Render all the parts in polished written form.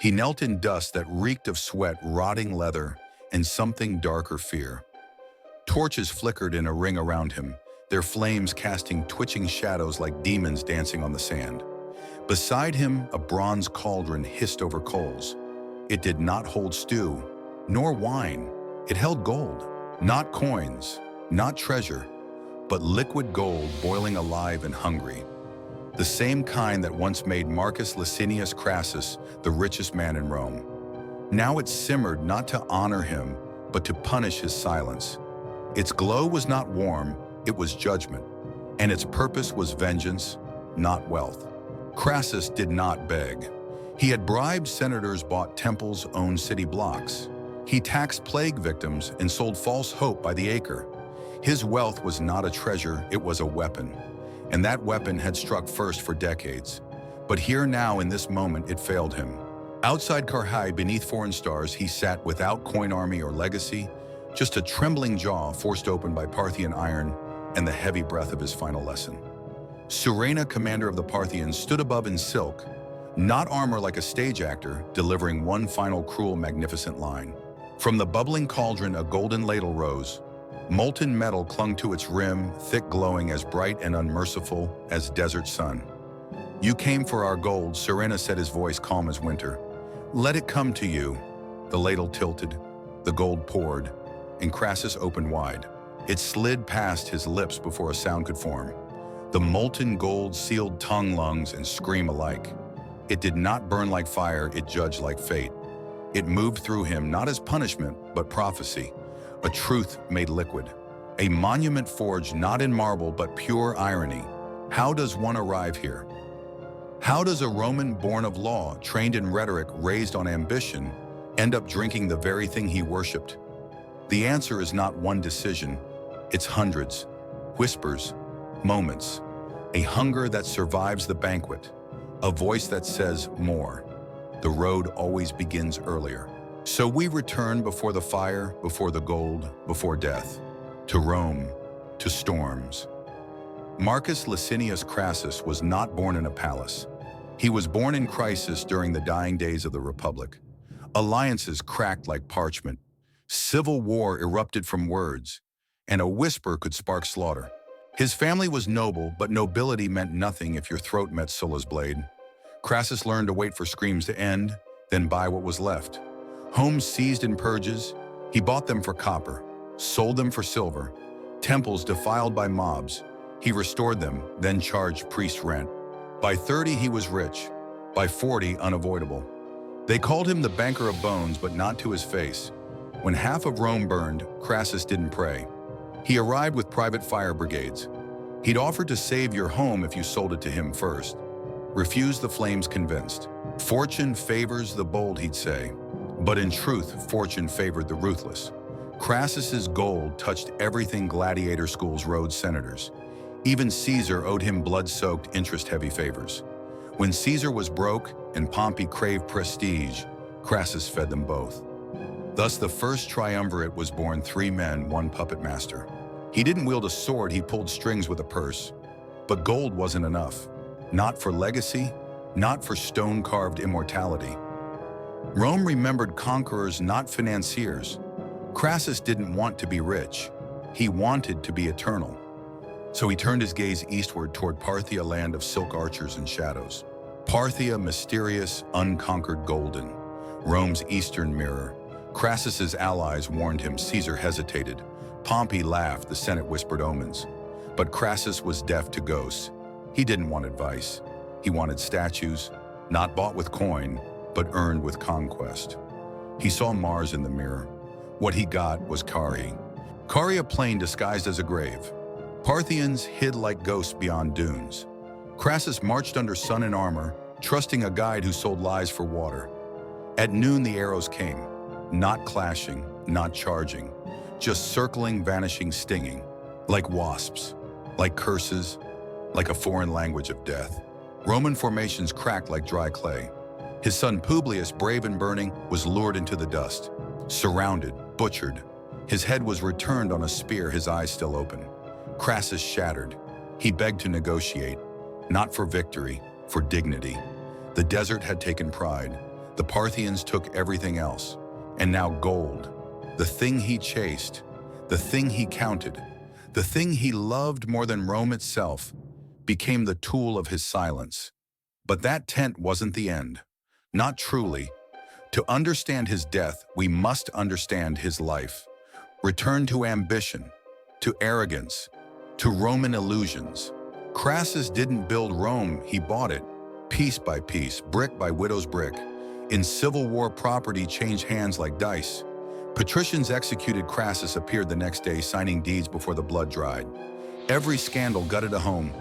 He knelt in dust that reeked of sweat, rotting leather, and something darker fear. Torches flickered in a ring around him, their flames casting twitching shadows like demons dancing on the sand. Beside him, a bronze cauldron hissed over coals. It did not hold stew, nor wine. It held gold, not coins, not treasure, but liquid gold boiling alive and hungry. The same kind that once made Marcus Licinius Crassus the richest man in Rome. Now it simmered not to honor him, but to punish his silence. Its glow was not warm, it was judgment, and its purpose was vengeance, not wealth. Crassus did not beg. He had bribed senators, bought temples, owned city blocks. He taxed plague victims and sold false hope by the acre. His wealth was not a treasure, it was a weapon. And that weapon had struck first for decades. But here now in this moment it failed him. Outside Carrhae, beneath foreign stars, he sat without coin army or legacy, just a trembling jaw forced open by Parthian iron and the heavy breath of his final lesson. Surena, commander of the Parthians, stood above in silk, not armor like a stage actor, delivering one final cruel, magnificent line. From the bubbling cauldron, a golden ladle rose. Molten metal clung to its rim, thick glowing, as bright and unmerciful as desert sun. "You came for our gold," Surena said, his voice calm as winter. "Let it come to you." The ladle tilted, the gold poured, and Crassus opened wide. It slid past his lips before a sound could form. The molten gold sealed tongue, lungs, and scream alike. It did not burn like fire, it judged like fate. It moved through him, not as punishment, but prophecy. A truth made liquid. A monument forged not in marble, but pure irony. How does one arrive here? How does a Roman born of law, trained in rhetoric, raised on ambition, end up drinking the very thing he worshipped? The answer is not one decision. It's hundreds, whispers, moments. A hunger that survives the banquet. A voice that says more. The road always begins earlier. So we return before the fire, before the gold, before death. To Rome, to storms. Marcus Licinius Crassus was not born in a palace. He was born in crisis during the dying days of the Republic. Alliances cracked like parchment. Civil war erupted from words, and a whisper could spark slaughter. His family was noble, but nobility meant nothing if your throat met Sulla's blade. Crassus learned to wait for screams to end, then buy what was left. Homes seized in purges, he bought them for copper, sold them for silver. Temples defiled by mobs, he restored them, then charged priests rent. By 30, he was rich. By 40, unavoidable. They called him the banker of bones, but not to his face. When half of Rome burned, Crassus didn't pray. He arrived with private fire brigades. He'd offered to save your home if you sold it to him first. Refused the flames convinced. Fortune favors the bold, he'd say. But in truth, fortune favored the ruthless. Crassus's gold touched everything gladiator schools rode senators. Even Caesar owed him blood-soaked, interest-heavy favors. When Caesar was broke and Pompey craved prestige, Crassus fed them both. Thus the first triumvirate was born: 3 men, 1 puppet master. He didn't wield a sword, he pulled strings with a purse. But gold wasn't enough. Not for legacy, not for stone-carved immortality. Rome remembered conquerors, not financiers. Crassus didn't want to be rich. He wanted to be eternal. So he turned his gaze eastward toward Parthia, land of silk archers and shadows. Parthia, mysterious, unconquered, golden. Rome's eastern mirror. Crassus's allies warned him. Caesar hesitated. Pompey laughed. The Senate whispered omens. But Crassus was deaf to ghosts. He didn't want advice. He wanted statues, not bought with coin, but earned with conquest. He saw Mars in the mirror. What he got was Carrhae. Carrhae, a plain disguised as a grave. Parthians hid like ghosts beyond dunes. Crassus marched under sun and armor, trusting a guide who sold lies for water. At noon the arrows came, not clashing, not charging, just circling, vanishing, stinging, like wasps, like curses, like a foreign language of death. Roman formations cracked like dry clay. His son Publius, brave and burning, was lured into the dust, surrounded, butchered. His head was returned on a spear, his eyes still open. Crassus shattered. He begged to negotiate, not for victory, for dignity. The desert had taken pride. The Parthians took everything else. And now gold, the thing he chased, the thing he counted, the thing he loved more than Rome itself, became the tool of his silence. But that tent wasn't the end. Not truly. To understand his death, we must understand his life. Return to ambition, to arrogance, to Roman illusions. Crassus didn't build Rome, he bought it, piece by piece, brick by widow's brick. In civil war, property changed hands like dice. Patricians executed Crassus appeared the next day, signing deeds before the blood dried. Every scandal gutted a home.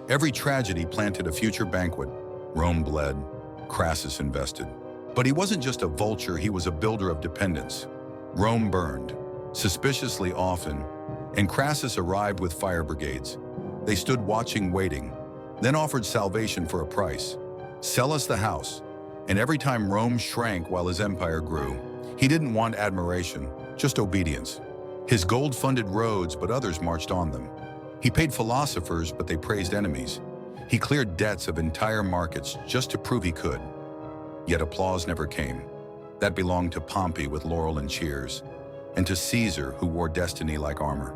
Every tragedy planted a future banquet. Rome bled. Crassus invested. But he wasn't just a vulture, he was a builder of dependence. Rome burned, suspiciously often, and Crassus arrived with fire brigades. They stood watching, waiting, then offered salvation for a price. Sell us the house. And every time Rome shrank while his empire grew, he didn't want admiration, just obedience. His gold funded roads, but others marched on them. He paid philosophers, but they praised enemies. He cleared debts of entire markets just to prove he could. Yet applause never came. That belonged to Pompey with laurel and cheers, and to Caesar who wore destiny like armor.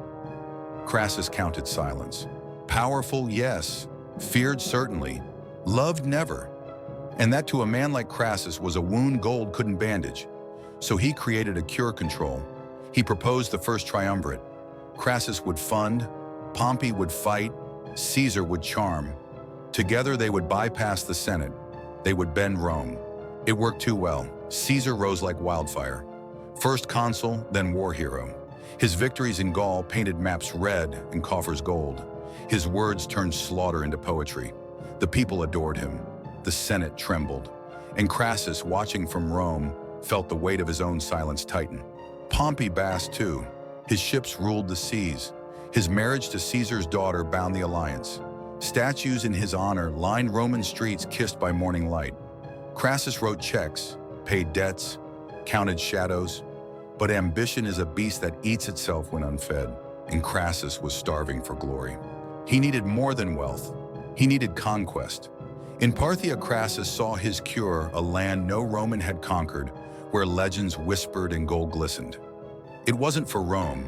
Crassus counted silence. Powerful, yes. Feared, certainly. Loved, never. And that to a man like Crassus was a wound gold couldn't bandage. So he created a cure control. He proposed the first triumvirate. Crassus would fund, Pompey would fight, Caesar would charm. Together they would bypass the Senate. They would bend Rome. It worked too well. Caesar rose like wildfire. First consul, then war hero. His victories in Gaul painted maps red and coffers gold. His words turned slaughter into poetry. The people adored him. The Senate trembled. And Crassus, watching from Rome, felt the weight of his own silence tighten. Pompey basked too. His ships ruled the seas. His marriage to Caesar's daughter bound the alliance. Statues in his honor lined Roman streets kissed by morning light. Crassus wrote checks, paid debts, counted shadows. But ambition is a beast that eats itself when unfed, and Crassus was starving for glory. He needed more than wealth. He needed conquest. In Parthia, Crassus saw his cure, a land no Roman had conquered, where legends whispered and gold glistened. It wasn't for Rome.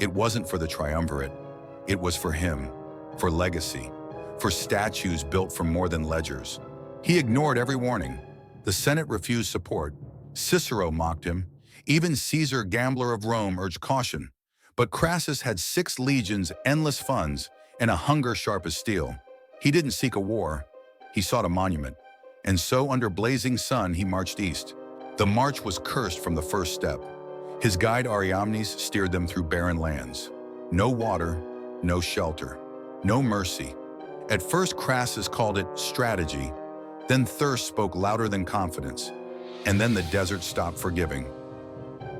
It wasn't for the triumvirate. It was for him, for legacy, for statues built from more than ledgers. He ignored every warning. The Senate refused support. Cicero mocked him. Even Caesar, gambler of Rome, urged caution. But Crassus had 6 legions, endless funds, and a hunger sharp as steel. He didn't seek a war. He sought a monument. And so, under blazing sun, he marched east. The march was cursed from the first step. His guide Ariamnes steered them through barren lands. No water, no shelter, no mercy. At first, Crassus called it strategy. Then thirst spoke louder than confidence. And then the desert stopped forgiving.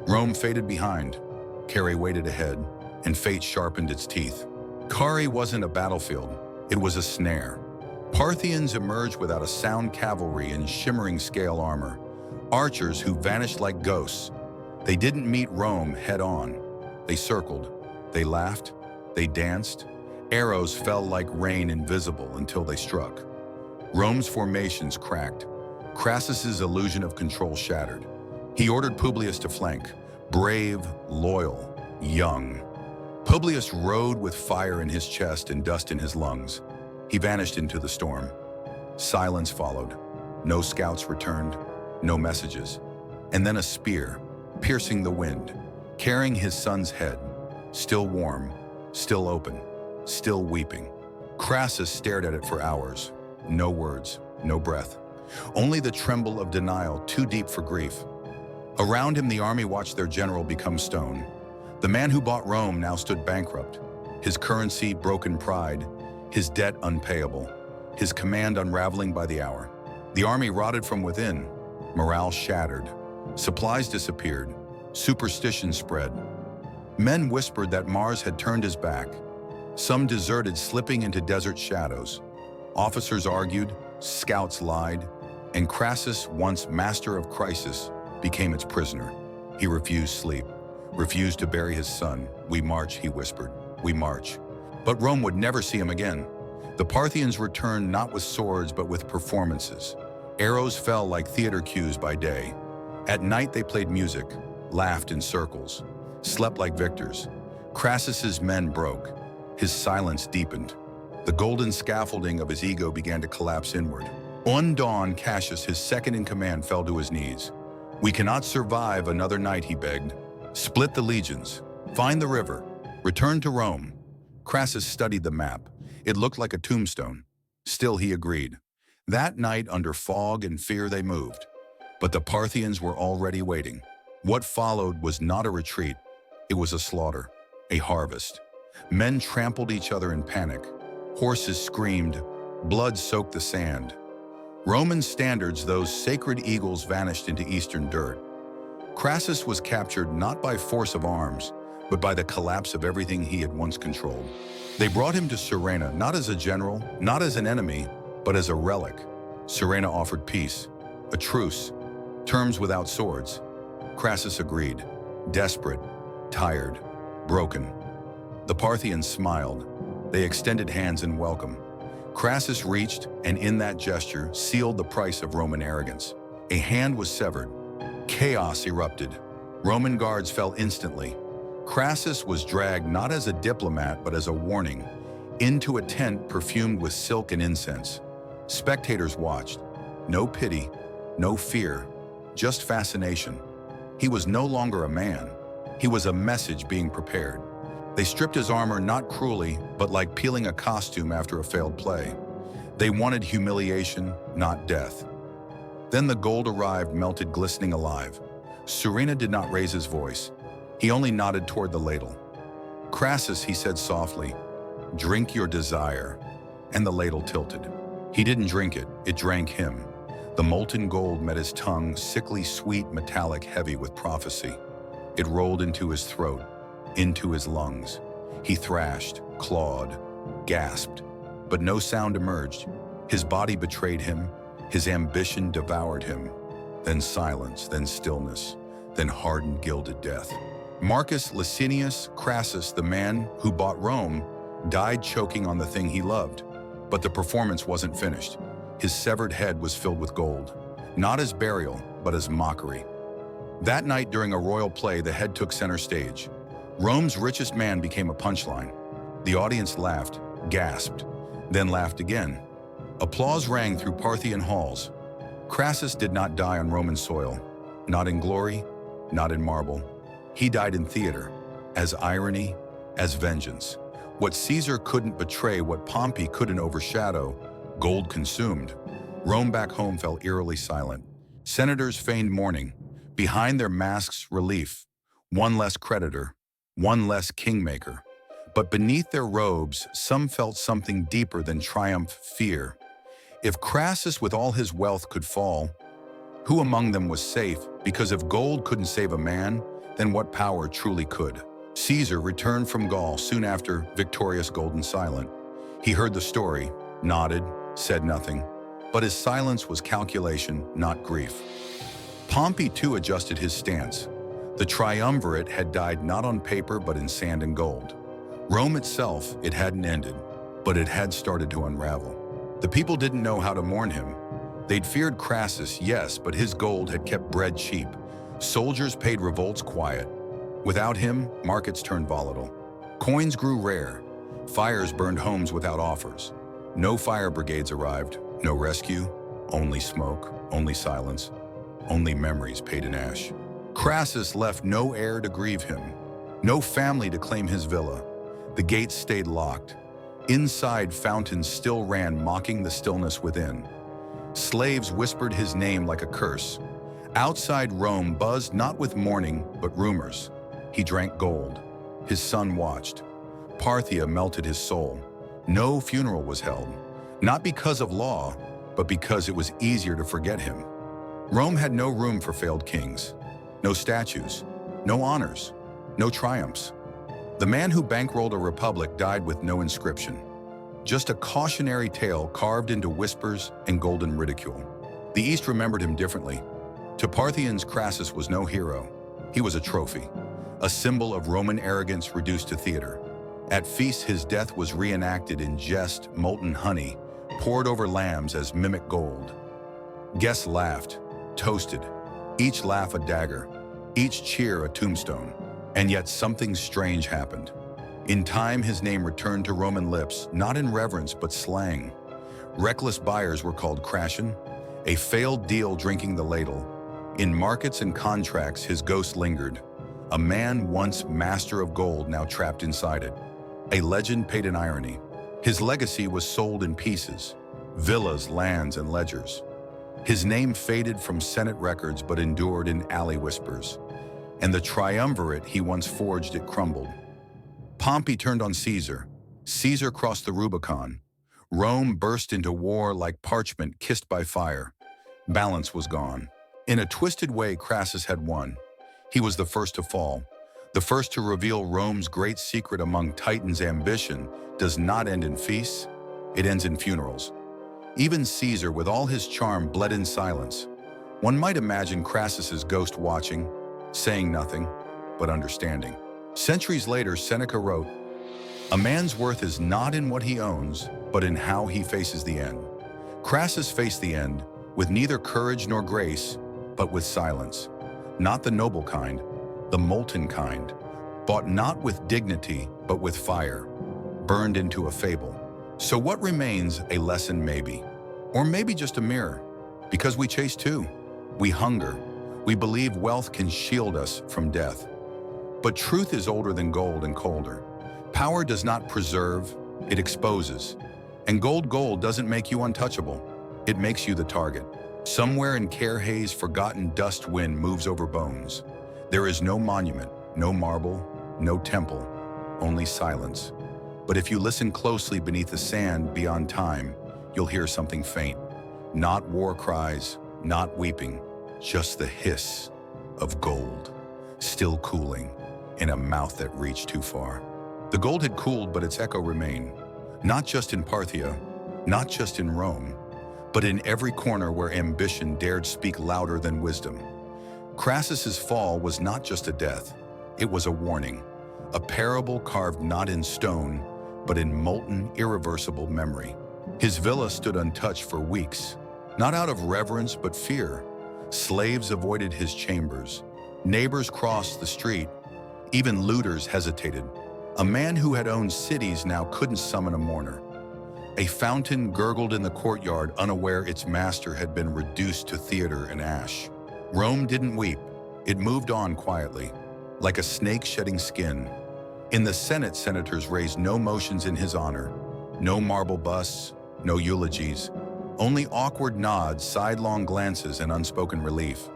Rome faded behind. Carrhae waited ahead, and fate sharpened its teeth. Carrhae wasn't a battlefield. It was a snare. Parthians emerged without a sound cavalry in shimmering scale armor. Archers who vanished like ghosts. They didn't meet Rome head-on. They circled. They laughed. They danced. Arrows fell like rain, invisible until they struck. Rome's formations cracked. Crassus's illusion of control shattered. He ordered Publius to flank. Brave, loyal, young. Publius rode with fire in his chest and dust in his lungs. He vanished into the storm. Silence followed. No scouts returned. No messages. And then a spear, piercing the wind, carrying his son's head, still warm, still open, still weeping. Crassus stared at it for hours. No words, no breath. Only the tremble of denial, too deep for grief. Around him, the army watched their general become stone. The man who bought Rome now stood bankrupt. His currency, broken pride. His debt unpayable. His command unraveling by the hour. The army rotted from within. Morale shattered. Supplies disappeared. Superstition spread. Men whispered that Mars had turned his back. Some deserted, slipping into desert shadows. Officers argued, scouts lied, and Crassus, once master of crisis, became its prisoner. He refused sleep, refused to bury his son. "We march," he whispered, "we march." But Rome would never see him again. The Parthians returned not with swords, but with performances. Arrows fell like theater cues by day. At night they played music, laughed in circles, slept like victors. Crassus's men broke. His silence deepened. The golden scaffolding of his ego began to collapse inward. On dawn, Cassius, his second-in-command, fell to his knees. "We cannot survive another night," he begged. "Split the legions. Find the river. Return to Rome." Crassus studied the map. It looked like a tombstone. Still, he agreed. That night, under fog and fear, they moved. But the Parthians were already waiting. What followed was not a retreat. It was a slaughter, a harvest. Men trampled each other in panic. Horses screamed. Blood soaked the sand. Roman standards, those sacred eagles, vanished into eastern dirt. Crassus was captured not by force of arms, but by the collapse of everything he had once controlled. They brought him to Sirena, not as a general, not as an enemy, but as a relic. Sirena offered peace, a truce, terms without swords. Crassus agreed, desperate, tired, broken. The Parthians smiled. They extended hands in welcome. Crassus reached, and in that gesture sealed the price of Roman arrogance. A hand was severed. Chaos erupted. Roman guards fell instantly. Crassus was dragged not as a diplomat but as a warning, into a tent perfumed with silk and incense. Spectators watched. No pity, no fear, just fascination. He was no longer a man. He was a message being prepared. They stripped his armor not cruelly, but like peeling a costume after a failed play. They wanted humiliation, not death. Then the gold arrived, melted, glistening alive. Sirena did not raise his voice. He only nodded toward the ladle. "Crassus," he said softly, "drink your desire." And the ladle tilted. He didn't drink it, it drank him. The molten gold met his tongue, sickly sweet, metallic, heavy with prophecy. It rolled into his throat, into his lungs. He thrashed, clawed, gasped, but no sound emerged. His body betrayed him, his ambition devoured him. Then silence, then stillness, then hardened, gilded death. Marcus Licinius Crassus, the man who bought Rome, died choking on the thing he loved. But the performance wasn't finished. His severed head was filled with gold, not as burial, but as mockery. That night during a royal play, the head took center stage. Rome's richest man became a punchline. The audience laughed, gasped, then laughed again. Applause rang through Parthian halls. Crassus did not die on Roman soil, not in glory, not in marble. He died in theater, as irony, as vengeance. What Caesar couldn't betray, what Pompey couldn't overshadow, gold consumed. Rome back home fell eerily silent. Senators feigned mourning. Behind their masks, relief. One less creditor, one less kingmaker. But beneath their robes, some felt something deeper than triumph, fear. If Crassus with all his wealth could fall, who among them was safe? Because if gold couldn't save a man, then what power truly could? Caesar returned from Gaul soon after, victorious, golden, silent. He heard the story, nodded, said nothing. But his silence was calculation, not grief. Pompey too adjusted his stance. The triumvirate had died not on paper but in sand and gold. Rome itself, it hadn't ended, but it had started to unravel. The people didn't know how to mourn him. They'd feared Crassus, yes, but his gold had kept bread cheap. Soldiers paid revolts quiet. Without him, markets turned volatile. Coins grew rare. Fires burned homes without offers. No fire brigades arrived, no rescue, only smoke, only silence, only memories paid in ash. Crassus left no heir to grieve him, no family to claim his villa. The gates stayed locked. Inside, fountains still ran, mocking the stillness within. Slaves whispered his name like a curse. Outside, Rome buzzed not with mourning, but rumors. He drank gold. His son watched. Parthia melted his soul. No funeral was held, not because of law, but because it was easier to forget him. Rome had no room for failed kings. No statues, no honors, no triumphs. The man who bankrolled a republic died with no inscription. Just a cautionary tale carved into whispers and golden ridicule. The East remembered him differently. To Parthians, Crassus was no hero. He was a trophy, a symbol of Roman arrogance reduced to theater. At feasts, his death was reenacted in jest, molten honey, poured over lambs as mimic gold. Guests laughed, toasted, each laugh a dagger, each cheer a tombstone. And yet something strange happened. In time, his name returned to Roman lips, not in reverence but slang. Reckless buyers were called Crashian, a failed deal drinking the ladle. In markets and contracts, his ghost lingered. A man once master of gold, now trapped inside it. A legend paid in irony. His legacy was sold in pieces, villas, lands, and ledgers. His name faded from Senate records but endured in alley whispers. And the triumvirate he once forged, it crumbled. Pompey turned on Caesar. Caesar crossed the Rubicon. Rome burst into war like parchment kissed by fire. Balance was gone. In a twisted way, Crassus had won. He was the first to fall, the first to reveal Rome's great secret among titans. Ambition does not end in feasts, it ends in funerals. Even Caesar, with all his charm, bled in silence. One might imagine Crassus's ghost watching, saying nothing, but understanding. Centuries later, Seneca wrote, "A man's worth is not in what he owns, but in how he faces the end." Crassus faced the end with neither courage nor grace, but with silence. Not the noble kind, the molten kind, bought not with dignity, but with fire, burned into a fable. So what remains? A lesson maybe, or maybe just a mirror, because we chase too. We hunger. We believe wealth can shield us from death. But truth is older than gold and colder. Power does not preserve, it exposes. And gold doesn't make you untouchable, it makes you the target. Somewhere in Carrhae's forgotten dust, wind moves over bones. There is no monument, no marble, no temple, only silence. But if you listen closely beneath the sand beyond time, you'll hear something faint. Not war cries, not weeping, just the hiss of gold, still cooling in a mouth that reached too far. The gold had cooled, but its echo remained, not just in Parthia, not just in Rome, but in every corner where ambition dared speak louder than wisdom. Crassus's fall was not just a death, it was a warning, a parable carved not in stone, but in molten, irreversible memory. His villa stood untouched for weeks, not out of reverence but fear. Slaves avoided his chambers. Neighbors crossed the street. Even looters hesitated. A man who had owned cities now couldn't summon a mourner. A fountain gurgled in the courtyard, unaware its master had been reduced to theater and ash. Rome didn't weep. It moved on quietly, like a snake shedding skin. In the Senate, senators raised no motions in his honor. No marble busts, no eulogies, only awkward nods, sidelong glances, and unspoken relief.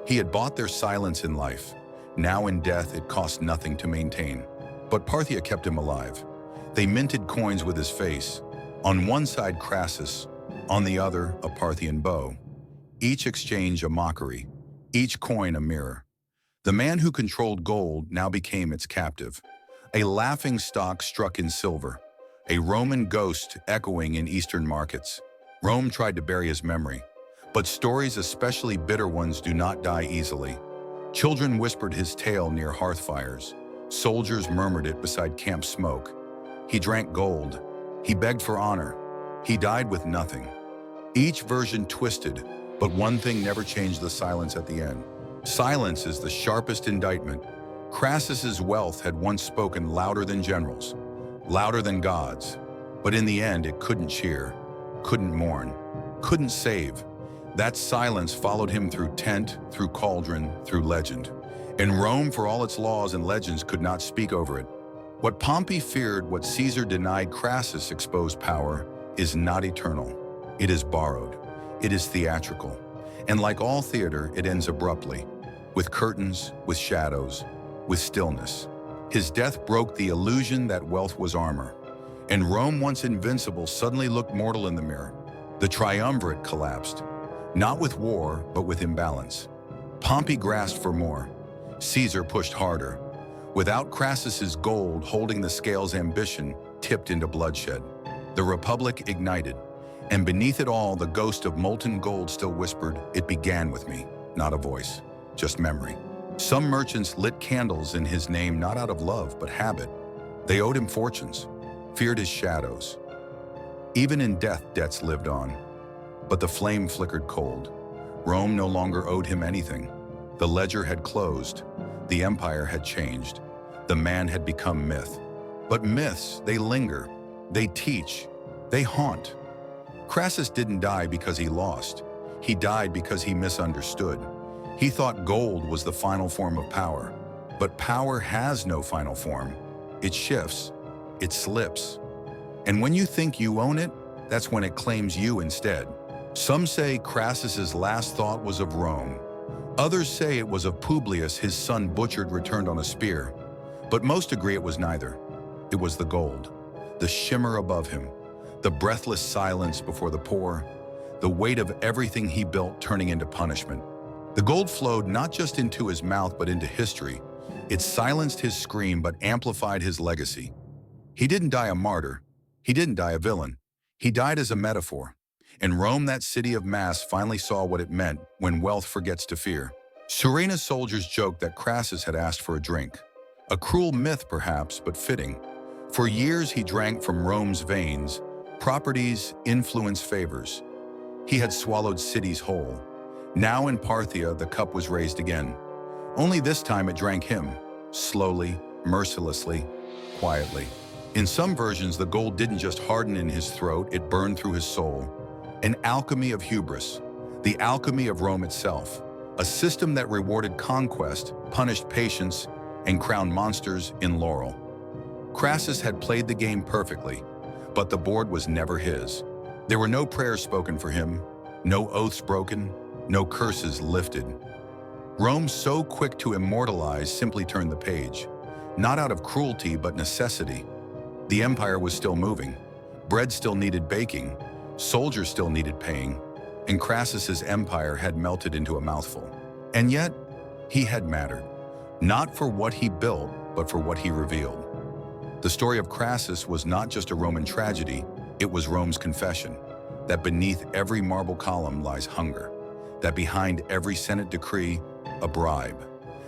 He had bought their silence in life. Now in death, it cost nothing to maintain. But Parthia kept him alive. They minted coins with his face. On one side, Crassus, on the other, a Parthian bow. Each exchange a mockery, each coin a mirror. The man who controlled gold now became its captive. A laughing stock struck in silver, a Roman ghost echoing in Eastern markets. Rome tried to bury his memory, but stories, especially bitter ones, do not die easily. Children whispered his tale near hearth fires. Soldiers murmured it beside camp smoke. He drank gold. He begged for honor. He died with nothing. Each version twisted, but one thing never changed: the silence at the end. Silence is the sharpest indictment. Crassus's wealth had once spoken louder than generals, louder than gods, but in the end it couldn't cheer, couldn't mourn, couldn't save. That silence followed him through tent, through cauldron, through legend. And Rome, for all its laws and legends, could not speak over it. What Pompey feared, what Caesar denied, Crassus exposed. Power is not eternal. It is borrowed. It is theatrical. And like all theater, it ends abruptly, with curtains, with shadows, with stillness. His death broke the illusion that wealth was armor. And Rome, once invincible, suddenly looked mortal in the mirror. The triumvirate collapsed, not with war, but with imbalance. Pompey grasped for more. Caesar pushed harder. Without Crassus's gold holding the scales, ambition tipped into bloodshed. The Republic ignited, and beneath it all, the ghost of molten gold still whispered, "It began with me," not a voice, just memory. Some merchants lit candles in his name, not out of love, but habit. They owed him fortunes, feared his shadows. Even in death, debts lived on. But the flame flickered cold. Rome no longer owed him anything. The ledger had closed. The empire had changed. The man had become myth. But myths, they linger. They teach. They haunt. Crassus didn't die because he lost. He died because he misunderstood. He thought gold was the final form of power. But power has no final form. It shifts. It slips. And when you think you own it, that's when it claims you instead. Some say Crassus's last thought was of Rome. Others say it was of Publius, his son butchered returned on a spear. But most agree it was neither. It was the gold, the shimmer above him, the breathless silence before the pour, the weight of everything he built turning into punishment. The gold flowed not just into his mouth but into history. It silenced his scream but amplified his legacy. He didn't die a martyr. He didn't die a villain. He died as a metaphor. In Rome, that city of mass finally saw what it meant when wealth forgets to fear. Surena's soldiers joked that Crassus had asked for a drink. A cruel myth, perhaps, but fitting. For years, he drank from Rome's veins, properties, influence, favors. He had swallowed cities whole. Now in Parthia, the cup was raised again. Only this time it drank him, slowly, mercilessly, quietly. In some versions, the gold didn't just harden in his throat, it burned through his soul. An alchemy of hubris, the alchemy of Rome itself, a system that rewarded conquest, punished patience, and crowned monsters in laurel. Crassus had played the game perfectly, but the board was never his. There were no prayers spoken for him, no oaths broken, no curses lifted. Rome, so quick to immortalize, simply turned the page, not out of cruelty but necessity. The empire was still moving, bread still needed baking, soldiers still needed paying, and Crassus's empire had melted into a mouthful. And yet, he had mattered, not for what he built, but for what he revealed. The story of Crassus was not just a Roman tragedy, it was Rome's confession, that beneath every marble column lies hunger, that behind every Senate decree, a bribe,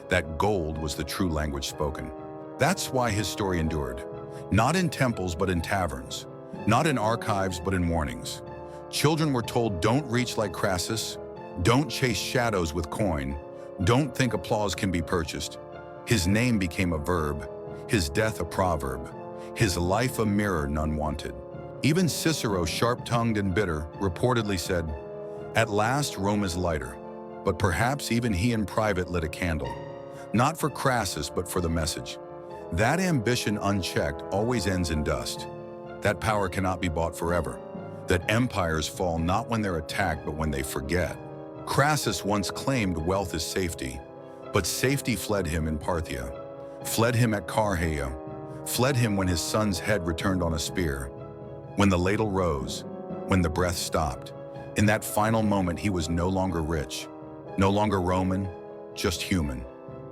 that gold was the true language spoken. That's why his story endured, not in temples but in taverns, not in archives but in warnings. Children were told, don't reach like Crassus, don't chase shadows with coin, don't think applause can be purchased. His name became a verb, his death a proverb, his life a mirror none wanted. Even Cicero, sharp-tongued and bitter, reportedly said, "At last Rome is lighter," but perhaps even he in private lit a candle, not for Crassus but for the message. That ambition unchecked always ends in dust. That power cannot be bought forever. That empires fall not when they're attacked but when they forget. Crassus once claimed wealth is safety, but safety fled him in Parthia, fled him at Carrhae, fled him when his son's head returned on a spear. When the ladle rose, when the breath stopped, in that final moment he was no longer rich, no longer Roman, just human,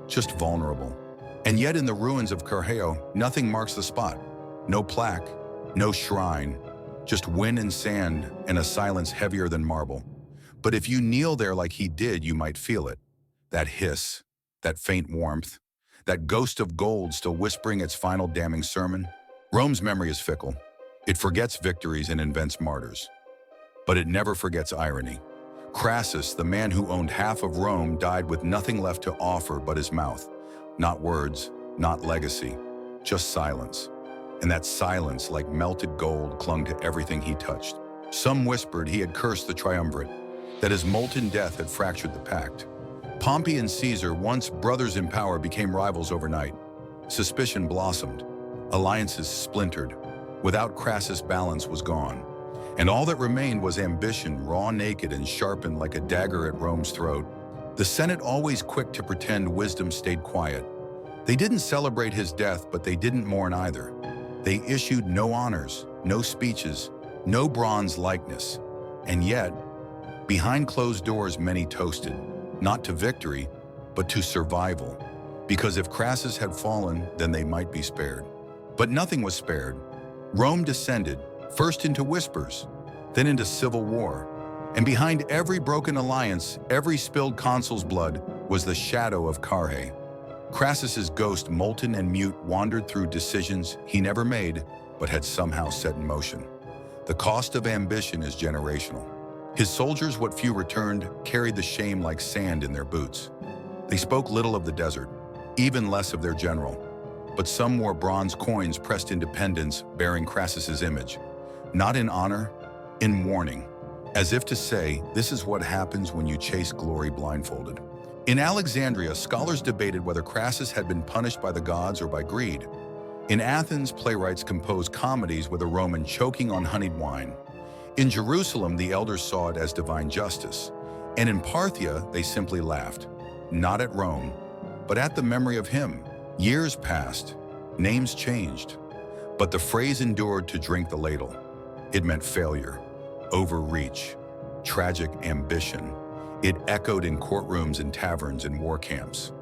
just vulnerable. And yet in the ruins of Carrhae, nothing marks the spot. No plaque, no shrine, just wind and sand and a silence heavier than marble. But if you kneel there like he did, you might feel it. That hiss, that faint warmth, that ghost of gold still whispering its final damning sermon. Rome's memory is fickle. It forgets victories and invents martyrs. But it never forgets irony. Crassus, the man who owned half of Rome, died with nothing left to offer but his mouth. Not words, not legacy, just silence. And that silence, like melted gold, clung to everything he touched. Some whispered he had cursed the triumvirate, that his molten death had fractured the pact. Pompey and Caesar, once brothers in power, became rivals overnight. Suspicion blossomed. Alliances splintered. Without Crassus, balance was gone. And all that remained was ambition, raw, naked, and sharpened like a dagger at Rome's throat. The Senate, always quick to pretend wisdom, stayed quiet. They didn't celebrate his death, but they didn't mourn either. They issued no honors, no speeches, no bronze likeness. And yet, behind closed doors, many toasted, not to victory, but to survival. Because if Crassus had fallen, then they might be spared. But nothing was spared. Rome descended, first into whispers, then into civil war. And behind every broken alliance, every spilled consul's blood, was the shadow of Carrhae. Crassus's ghost, molten and mute, wandered through decisions he never made, but had somehow set in motion. The cost of ambition is generational. His soldiers, what few returned, carried the shame like sand in their boots. They spoke little of the desert, even less of their general. But some wore bronze coins pressed into pendants bearing Crassus's image, not in honor, in warning, as if to say, this is what happens when you chase glory blindfolded. In Alexandria, scholars debated whether Crassus had been punished by the gods or by greed. In Athens, playwrights composed comedies with a Roman choking on honeyed wine. In Jerusalem, the elders saw it as divine justice. And in Parthia, they simply laughed, not at Rome, but at the memory of him. Years passed, names changed, but the phrase endured to drink the ladle. It meant failure, overreach, tragic ambition. It echoed in courtrooms and taverns and war camps.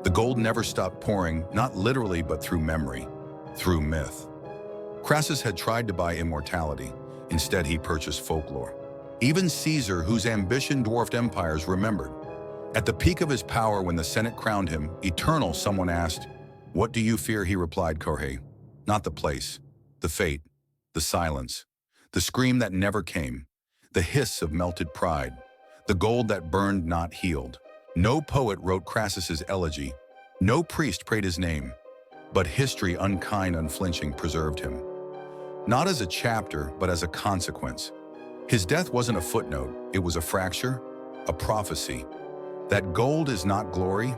The gold never stopped pouring, not literally but through memory, through myth. Crassus had tried to buy immortality. Instead, he purchased folklore. Even Caesar, whose ambition dwarfed empires, remembered. At the peak of his power, when the Senate crowned him eternal, someone asked, "What do you fear?" He replied, Carrhae. Not the place, the fate, the silence, the scream that never came, the hiss of melted pride, the gold that burned not healed. No poet wrote Crassus's elegy, no priest prayed his name, but history, unkind, unflinching, preserved him. Not as a chapter, but as a consequence. His death wasn't a footnote, it was a fracture, a prophecy. That gold is not glory,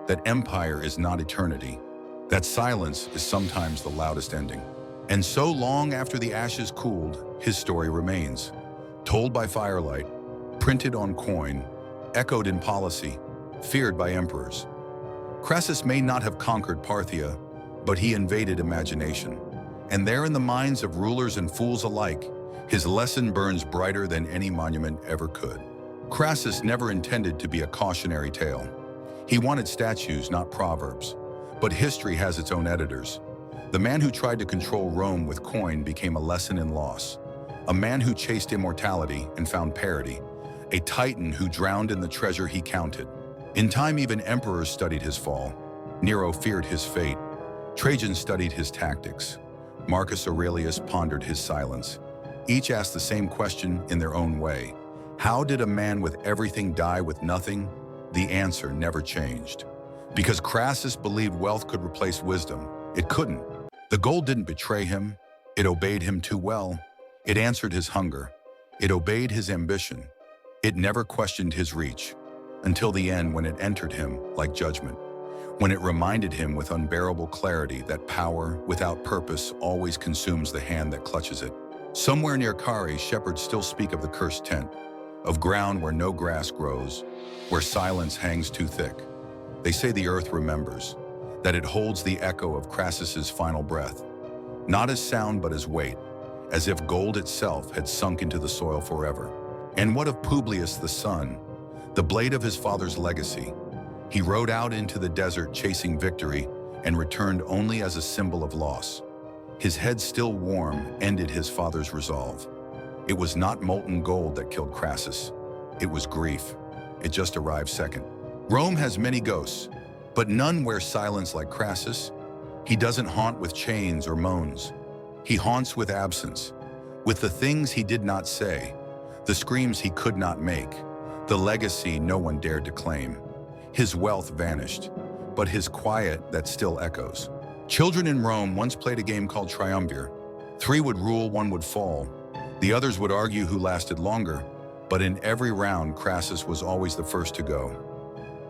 that empire is not eternity, that silence is sometimes the loudest ending. And so long after the ashes cooled, his story remains, told by firelight, printed on coin, echoed in policy, feared by emperors. Crassus may not have conquered Parthia, but he invaded imagination. And there in the minds of rulers and fools alike, his lesson burns brighter than any monument ever could. Crassus never intended to be a cautionary tale. He wanted statues, not proverbs. But history has its own editors. The man who tried to control Rome with coin became a lesson in loss. A man who chased immortality and found parity. A titan who drowned in the treasure he counted. In time, even emperors studied his fall. Nero feared his fate. Trajan studied his tactics. Marcus Aurelius pondered his silence. Each asked the same question in their own way. How did a man with everything die with nothing? The answer never changed. Because Crassus believed wealth could replace wisdom. It couldn't. The gold didn't betray him. It obeyed him too well. It answered his hunger. It obeyed his ambition. It never questioned his reach. Until the end, when it entered him like judgment. When it reminded him with unbearable clarity that power without purpose always consumes the hand that clutches it. Somewhere near Carrhae, shepherds still speak of the cursed tent, of ground where no grass grows, where silence hangs too thick. They say the earth remembers, that it holds the echo of Crassus's final breath, not as sound but as weight, as if gold itself had sunk into the soil forever. And what of Publius the son, the blade of his father's legacy? He rode out into the desert chasing victory and returned only as a symbol of loss. His head still warm ended his father's resolve. It was not molten gold that killed Crassus. It was grief. It just arrived second. Rome has many ghosts, but none wear silence like Crassus. He doesn't haunt with chains or moans. He haunts with absence, with the things he did not say, the screams he could not make, the legacy no one dared to claim. His wealth vanished, but his quiet that still echoes. Children in Rome once played a game called Triumvir. 3 would rule, 1 would fall. The others would argue who lasted longer, but in every round, Crassus was always the first to go.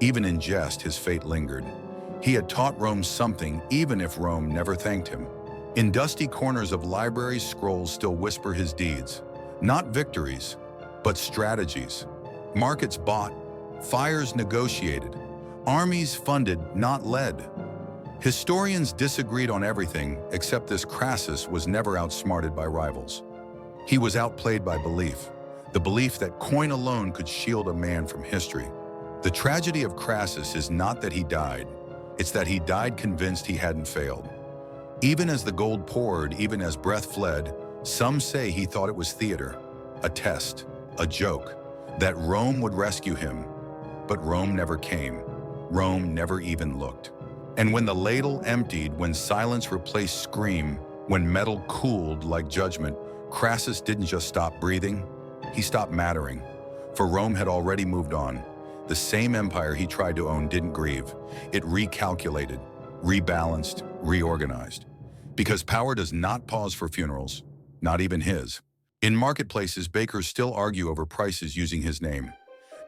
Even in jest, his fate lingered. He had taught Rome something, even if Rome never thanked him. In dusty corners of libraries, scrolls still whisper his deeds. Not victories, but strategies. Markets bought, fires negotiated, armies funded, not led. Historians disagreed on everything, except this Crassus was never outsmarted by rivals. He was outplayed by belief, the belief that coin alone could shield a man from history. The tragedy of Crassus is not that he died, it's that he died convinced he hadn't failed. Even as the gold poured, even as breath fled, some say he thought it was theater, a test, a joke, that Rome would rescue him. But Rome never came. Rome never even looked. And when the ladle emptied, when silence replaced scream, when metal cooled like judgment, Crassus didn't just stop breathing, he stopped mattering. For Rome had already moved on. The same empire he tried to own didn't grieve. It recalculated, rebalanced, reorganized. Because power does not pause for funerals, not even his. In marketplaces, bakers still argue over prices using his name.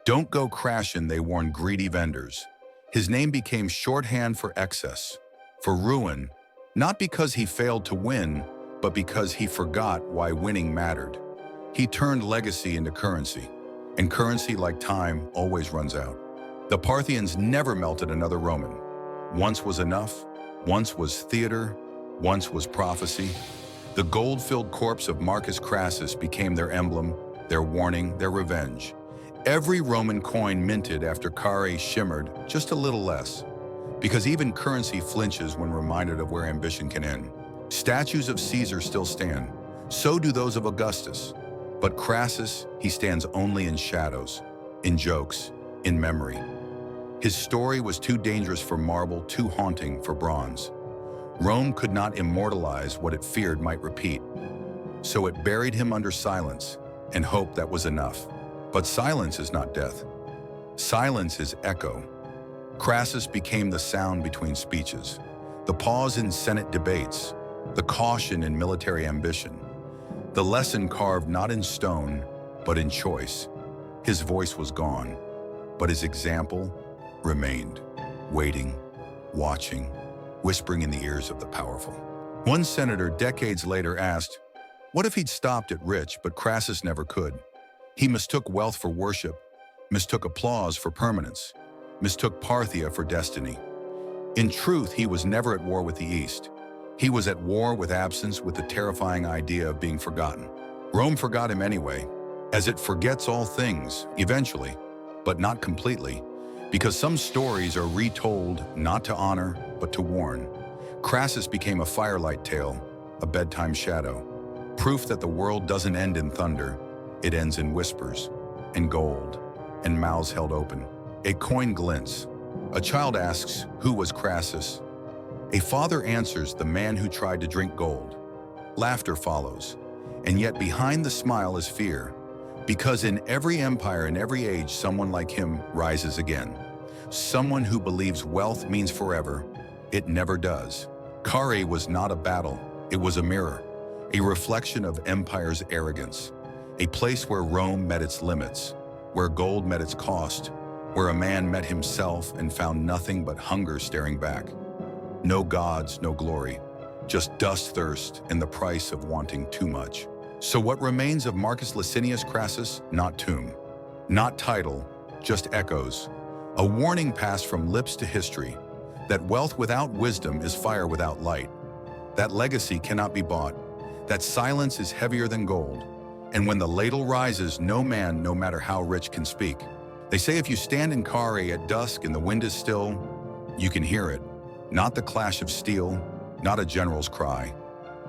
Don't go crashing, they warn greedy vendors. His name became shorthand for excess, for ruin, not because he failed to win, but because he forgot why winning mattered. He turned legacy into currency, and currency, like time, always runs out. The Parthians never melted another Roman. Once was enough, once was theater, once was prophecy. The gold-filled corpse of Marcus Crassus became their emblem, their warning, their revenge. Every Roman coin minted after Carrhae shimmered just a little less, because even currency flinches when reminded of where ambition can end. Statues of Caesar still stand, so do those of Augustus. But Crassus, he stands only in shadows, in jokes, in memory. His story was too dangerous for marble, too haunting for bronze. Rome could not immortalize what it feared might repeat. So it buried him under silence and hoped that was enough. But silence is not death. Silence is echo. Crassus became the sound between speeches, the pause in Senate debates, the caution in military ambition, the lesson carved not in stone, but in choice. His voice was gone, but his example remained, waiting, watching, whispering in the ears of the powerful. One senator decades later asked, what if he'd stopped at rich, but Crassus never could? He mistook wealth for worship, mistook applause for permanence, mistook Parthia for destiny. In truth, he was never at war with the East. He was at war with absence, with the terrifying idea of being forgotten. Rome forgot him anyway, as it forgets all things, eventually, but not completely, because some stories are retold not to honor, but to warn. Crassus became a firelight tale, a bedtime shadow, proof that the world doesn't end in thunder. It ends in whispers, in gold, and mouths held open. A coin glints. A child asks, who was Crassus? A father answers, the man who tried to drink gold. Laughter follows, and yet behind the smile is fear, because in every empire, in every age, someone like him rises again. Someone who believes wealth means forever. It never does. Carrhae was not a battle, it was a mirror, a reflection of empire's arrogance. A place where Rome met its limits, where gold met its cost, where a man met himself and found nothing but hunger staring back. No gods, no glory, just dust thirst and the price of wanting too much. So what remains of Marcus Licinius Crassus? Not tomb, not title, just echoes. A warning passed from lips to history, that wealth without wisdom is fire without light. That legacy cannot be bought, that silence is heavier than gold. And when the ladle rises, no man, no matter how rich, can speak. They say if you stand in Carrhae at dusk and the wind is still, you can hear it. Not the clash of steel, not a general's cry,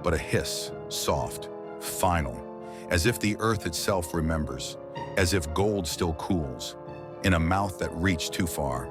but a hiss, soft, final, as if the earth itself remembers, as if gold still cools, in a mouth that reached too far.